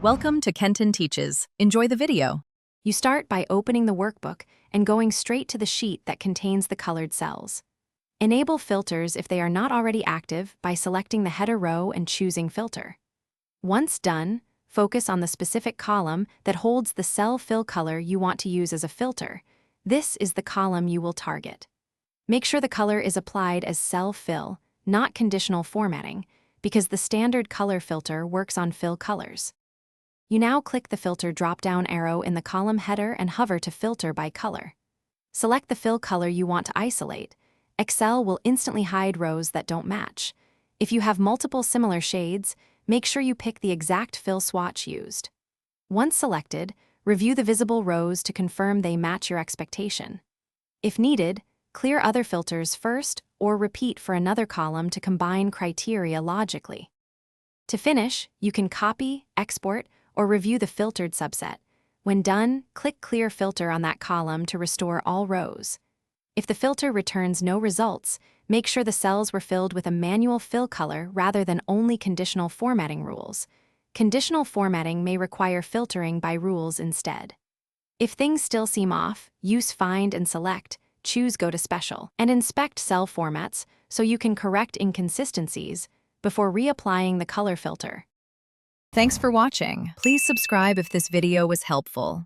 Welcome to Kenton Teaches. Enjoy the video. You start by opening the workbook and going straight to the sheet that contains the colored cells. Enable filters if they are not already active by selecting the header row and choosing Filter. Once done, focus on the specific column that holds the cell fill color you want to use as a filter. This is the column you will target. Make sure the color is applied as cell fill, not conditional formatting, because the standard color filter works on fill colors. You now click the Filter drop-down arrow in the column header and hover to filter by color. Select the fill color you want to isolate. Excel will instantly hide rows that don't match. If you have multiple similar shades, make sure you pick the exact fill swatch used. Once selected, review the visible rows to confirm they match your expectation. If needed, clear other filters first or repeat for another column to combine criteria logically. To finish, you can copy, export, or review the filtered subset. When done, click Clear Filter on that column to restore all rows. If the filter returns no results, make sure the cells were filled with a manual fill color rather than only conditional formatting rules. Conditional formatting may require filtering by rules instead. If things still seem off, use Find and Select, choose Go to Special, and inspect cell formats so you can correct inconsistencies before reapplying the color filter. Thanks for watching. Please subscribe if this video was helpful.